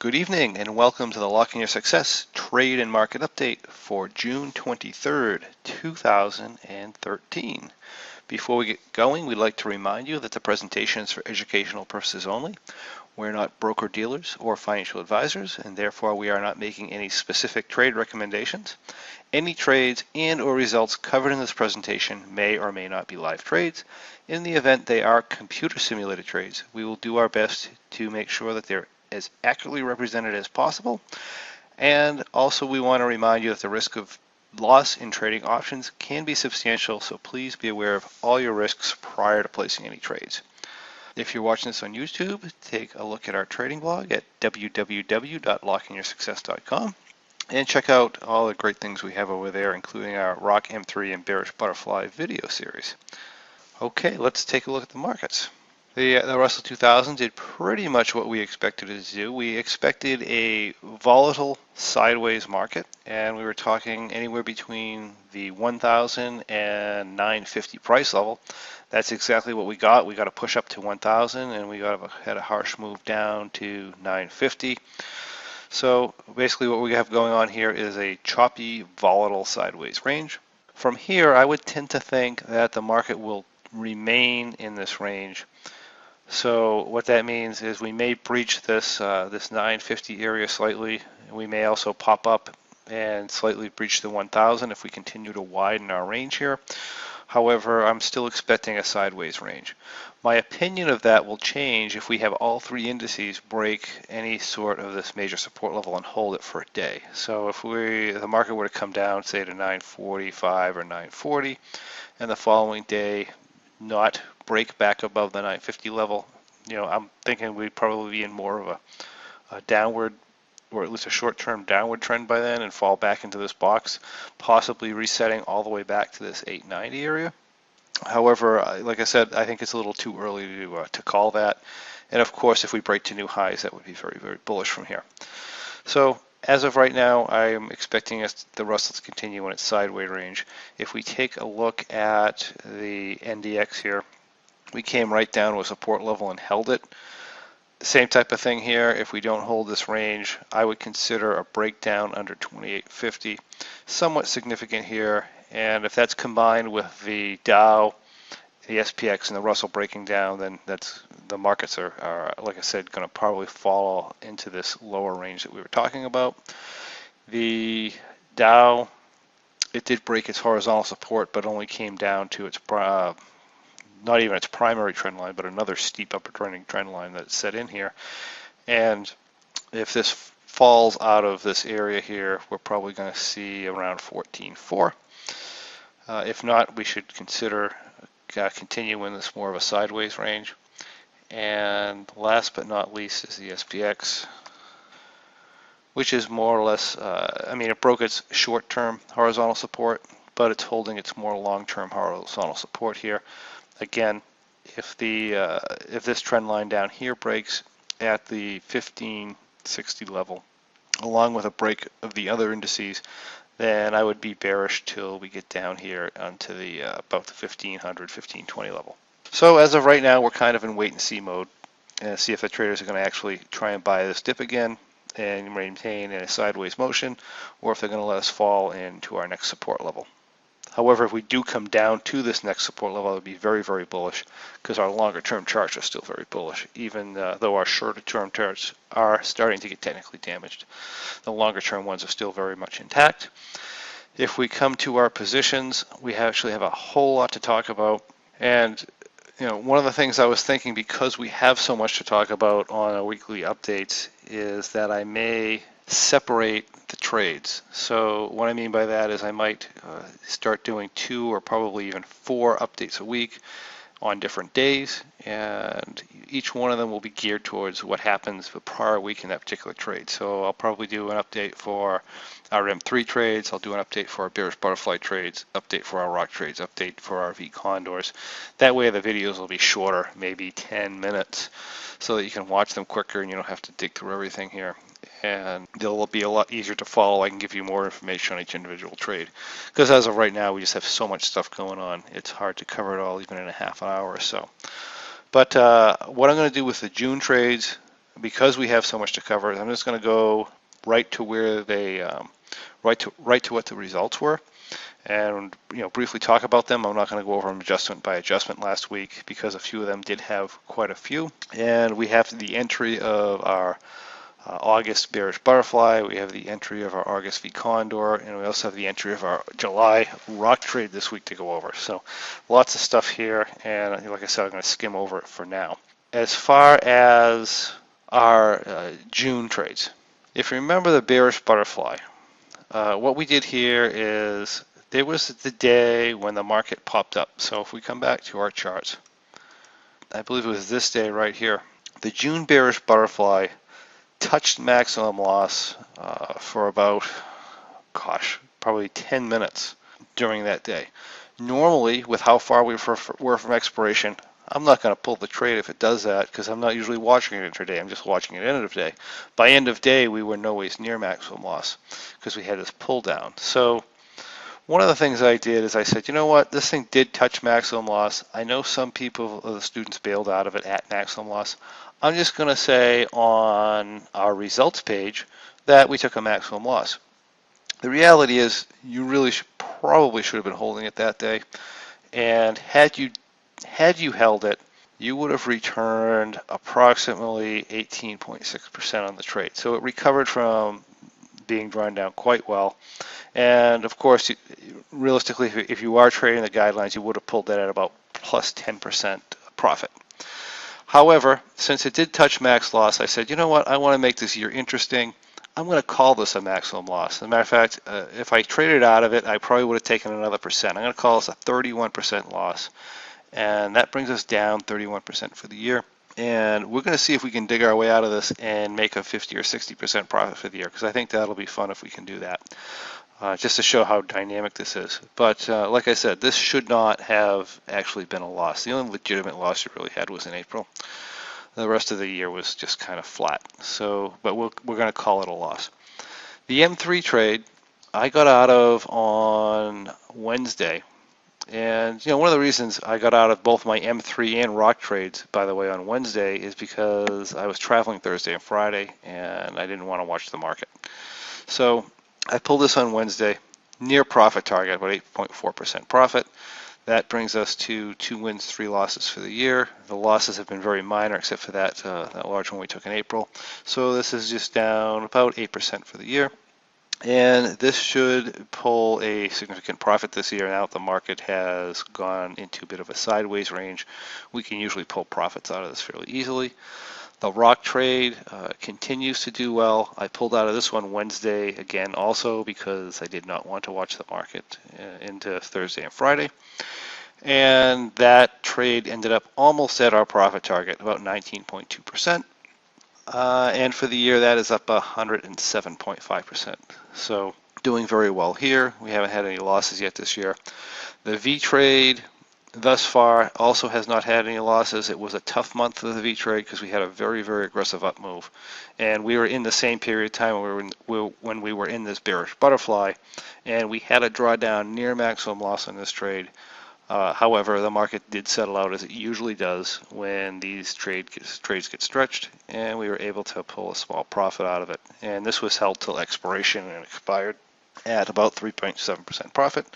Good evening and welcome to the Locke in Your Success Trade and Market Update for June 23rd, 2013. Before we get going, we'd like to remind you that the presentation is for educational purposes only. We're not broker-dealers or financial advisors, and therefore we are not making any specific trade recommendations. Any trades and or results covered in this presentation may or may not be live trades. In the event they are computer simulated trades, we will do our best to make sure that they're as accurately represented as possible. And also we want to remind you that the risk of loss in trading options can be substantial, so please be aware of all your risks prior to placing any trades. If you're watching this on YouTube, take a look at our trading blog at www.lockinyoursuccess.com and check out all the great things we have over there, including our ROCK M3 and Bearish Butterfly video series. Okay, let's take a look at the markets. The Russell 2000 did pretty much what we expected it to do. We expected a volatile sideways market, and we were talking anywhere between the 1,000 and 950 price level. That's exactly what we got. We got a push up to 1,000, and we had a harsh move down to 950. So basically what we have going on here is a choppy, volatile sideways range. From here, I would tend to think that the market will remain in this range. So what that means is we may breach this 950 area slightly. We may also pop up and slightly breach the 1,000 if we continue to widen our range here. However, I'm still expecting a sideways range. My opinion of that will change if we have all three indices break any sort of this major support level and hold it for a day. So if the market were to come down, say to 945 or 940, and the following day not break back above the 950 level, I'm thinking we'd probably be in more of a downward, or at least a short-term downward trend by then, and fall back into this box, possibly resetting all the way back to this 890 area. However, like I said, I think it's a little too early to call that. And of course, if we break to new highs, that would be very, very bullish from here. So as of right now, I am expecting the Russell to continue in its sideways range. If we take a look at the NDX here, we came right down to a support level and held it. Same type of thing here. If we don't hold this range, I would consider a breakdown under 2850 somewhat significant here. And if that's combined with the Dow, the SPX, and the Russell breaking down, then the markets are, like I said, going to probably fall into this lower range that we were talking about. The Dow, it did break its horizontal support, but only came down to its not even its primary trend line, but another steep upper trending trend line that's set in here. And if this falls out of this area here, we're probably going to see around 14.4. If not, we should consider continuing this more of a sideways range. And last but not least is the SPX, which is more or less, it broke its short-term horizontal support, but it's holding its more long-term horizontal support here. Again, if this trend line down here breaks at the 1560 level, along with a break of the other indices, then I would be bearish till we get down here onto the about the 1500, 1520 level. So as of right now, we're kind of in wait and see mode, and see if the traders are going to actually try and buy this dip again and maintain a sideways motion, or if they're going to let us fall into our next support level. However, if we do come down to this next support level, it would be very, very bullish, because our longer term charts are still very bullish, even though our shorter term charts are starting to get technically damaged. The longer term ones are still very much intact. If we come to our positions, we actually have a whole lot to talk about. And one of the things I was thinking, because we have so much to talk about on our weekly updates, is that I may separate the trades. So what I mean by that is I might start doing 2 or probably even 4 updates a week on different days, and each one of them will be geared towards what happens the prior week in that particular trade. So I'll probably do an update for our M3 trades, I'll do an update for our Bearish Butterfly trades, update for our ROCK trades, update for our V condors. That way the videos will be shorter, maybe 10 minutes, so that you can watch them quicker and you don't have to dig through everything here. And they'll be a lot easier to follow. I can give you more information on each individual trade, because as of right now we just have so much stuff going on, it's hard to cover it all even in a half an hour or so. But what I'm going to do with the June trades, because we have so much to cover, I'm just going to go right to where they, right to what the results were, and briefly talk about them. I'm not going to go over them adjustment by adjustment last week because a few of them did have quite a few. And we have the entry of our August Bearish Butterfly, we have the entry of our August V Condor, and we also have the entry of our July Rock trade this week to go over. So lots of stuff here, and like I said, I'm going to skim over it for now. As far as our June trades, if you remember the Bearish Butterfly, what we did here is there was the day when the market popped up. So if we come back to our charts, I believe it was this day right here. The June Bearish Butterfly touched maximum loss for about, probably 10 minutes during that day. Normally, with how far we were from expiration, I'm not going to pull the trade if it does that because I'm not usually watching it intraday. I'm just watching it end of day. By end of day, we were no ways near maximum loss because we had this pull down. So one of the things I did is I said, you know what, this thing did touch maximum loss. I know some people, the students, bailed out of it at maximum loss. I'm just going to say on our results page that we took a maximum loss. The reality is you really probably should have been holding it that day, and had you held it, you would have returned approximately 18.6% on the trade. So it recovered from being drawn down quite well. And of course, realistically, if you are trading the guidelines, you would have pulled that at about plus 10% profit. However, since it did touch max loss, I said, you know what, I want to make this year interesting. I'm going to call this a maximum loss. As a matter of fact, if I traded out of it, I probably would have taken another percent. I'm going to call this a 31% loss. And that brings us down 31% for the year. And we're going to see if we can dig our way out of this and make a 50 or 60% profit for the year, because I think that'll be fun if we can do that. Just to show how dynamic this is. But like I said, this should not have actually been a loss. The only legitimate loss you really had was in April. The rest of the year was just kind of flat. So, but we're going to call it a loss. The M3 trade I got out of on Wednesday. And one of the reasons I got out of both my M3 and ROCK trades, by the way, on Wednesday is because I was traveling Thursday and Friday and I didn't want to watch the market. So I pulled this on Wednesday, near profit target, about 8.4% profit. That brings us to 2 wins, 3 losses for the year. The losses have been very minor, except for that large one we took in April. So this is just down about 8% for the year. And this should pull a significant profit this year. Now that the market has gone into a bit of a sideways range, we can usually pull profits out of this fairly easily. The ROCK trade continues to do well. I pulled out of this one Wednesday again also because I did not want to watch the market into Thursday and Friday. And that trade ended up almost at our profit target, about 19.2%. And for the year, that is up 107.5%. So doing very well here. We haven't had any losses yet this year. The V trade thus far also has not had any losses. It was a tough month for the V trade because we had a very, very aggressive up move. And we were in the same period of time when we were in this bearish butterfly, and we had a drawdown near maximum loss on this trade. However, the market did settle out as it usually does when these trades get stretched, and we were able to pull a small profit out of it. And this was held till expiration and expired at about 3.7% profit,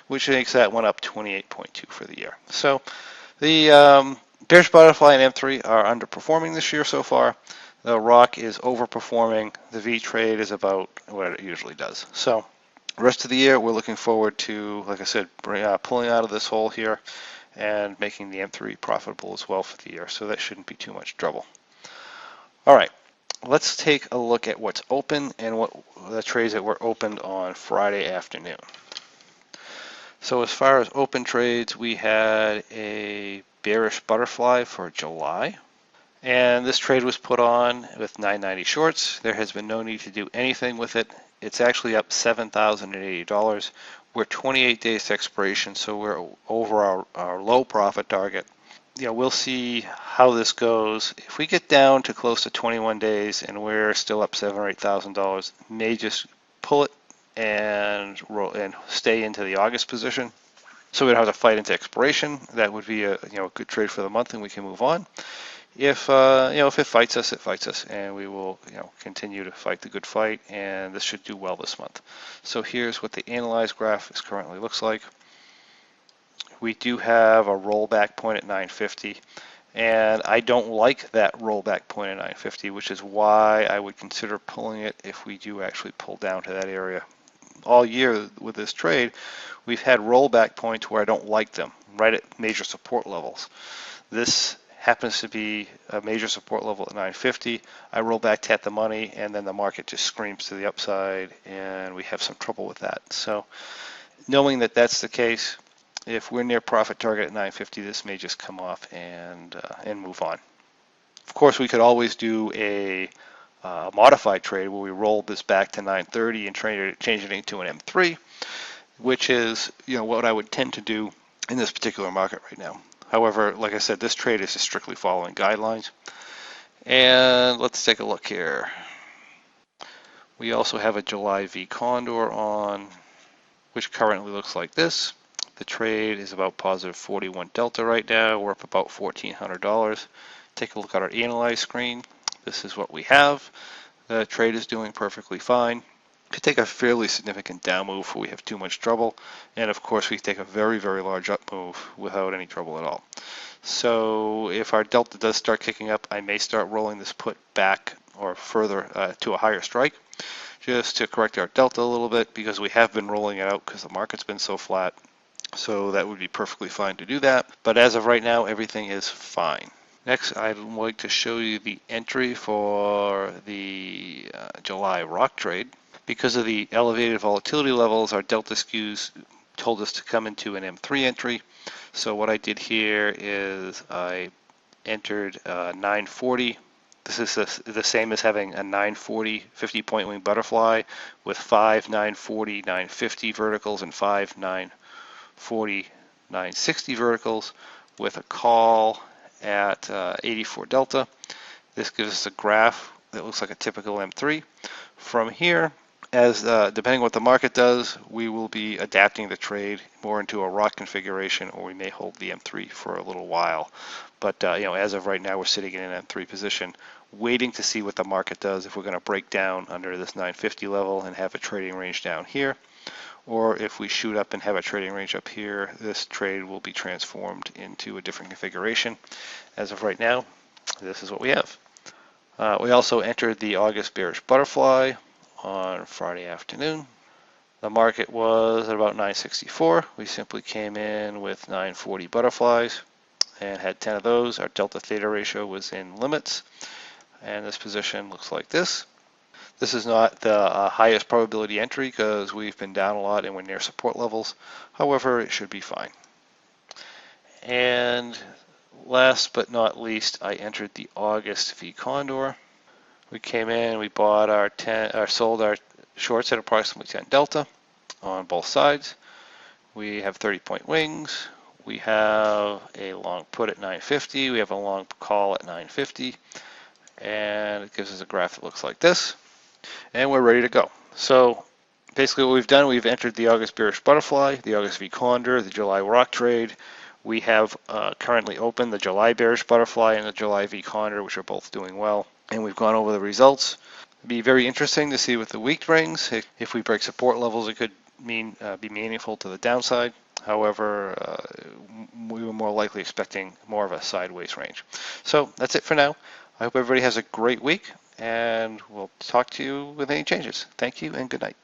which makes that one up 28.2 for the year. So the Bearish Butterfly and M3 are underperforming this year so far. The ROCK is overperforming. The V trade is about what it usually does. So the rest of the year, we're looking forward to, like I said, pulling out of this hole here and making the M3 profitable as well for the year. So that shouldn't be too much trouble. All right, let's take a look at what's open and what the trades that were opened on Friday afternoon. So as far as open trades, we had a Bearish Butterfly for July. And this trade was put on with 990 shorts. There has been no need to do anything with it. It's actually up $7,080. We're 28 days to expiration, so we're over our low profit target. We'll see how this goes. If we get down to close to 21 days and we're still up $7,000 or $8,000, may just pull it and roll and stay into the August position. So we don't have to fight into expiration. That would be a good trade for the month, and we can move on. If if it fights us, it fights us, and we will continue to fight the good fight, and this should do well this month. So here's what the analyzed graph currently looks like. We do have a rollback point at 950, and I don't like that rollback point at 950, which is why I would consider pulling it if we do actually pull down to that area. All year with this trade, we've had rollback points where I don't like them, right at major support levels. This happens to be a major support level at 950. I roll back to at the money, and then the market just screams to the upside, and we have some trouble with that. So knowing that that's the case, if we're near profit target at 950, this may just come off and move on. Of course, we could always do a modified trade where we roll this back to 930 and change it into an M3, which is what I would tend to do in this particular market right now. However, like I said, this trade is just strictly following guidelines. And let's take a look here. We also have a July V Condor on, which currently looks like this. The trade is about positive 41 delta right now. We're up about $1,400. Take a look at our analyze screen. This is what we have. The trade is doing perfectly fine. Could take a fairly significant down move if we have too much trouble. And of course, we take a very, very large up move without any trouble at all. So if our delta does start kicking up, I may start rolling this put back or further to a higher strike, just to correct our delta a little bit, because we have been rolling it out because the market's been so flat. So that would be perfectly fine to do that. But as of right now, everything is fine. Next, I'd like to show you the entry for the July ROCK trade. Because of the elevated volatility levels, our delta skews told us to come into an M3 entry. So what I did here is I entered 940. This is the same as having a 940 50-point wing butterfly with 5 940 950 verticals and 5 940 960 verticals with a call at 84 delta. This gives us a graph that looks like a typical M3. From here, as depending on what the market does, we will be adapting the trade more into a ROCK configuration, or we may hold the M3 for a little while. But as of right now, we're sitting in an M3 position, waiting to see what the market does. If we're going to break down under this 950 level and have a trading range down here, or if we shoot up and have a trading range up here, this trade will be transformed into a different configuration. As of right now, this is what we have. We also entered the August Bearish Butterfly on Friday afternoon. The market was at about 964. We simply came in with 940 butterflies and had 10 of those. Our delta theta ratio was in limits, and this position looks like this. This is not the highest probability entry because we've been down a lot and we're near support levels. However, it should be fine. And last but not least, I entered the August V Condor. We came in, we bought sold our shorts at approximately 10 delta on both sides. We have 30-point wings. We have a long put at 950. We have a long call at 950. And it gives us a graph that looks like this. And we're ready to go. So basically what we've done, we've entered the August Bearish Butterfly, the August V Condor, the July ROCK trade. We have currently opened the July Bearish Butterfly and the July V Condor, which are both doing well. And we've gone over the results. It'd be very interesting to see what the week brings. If we break support levels, it could be meaningful to the downside. However, we were more likely expecting more of a sideways range. So that's it for now. I hope everybody has a great week, and we'll talk to you with any changes. Thank you and good night.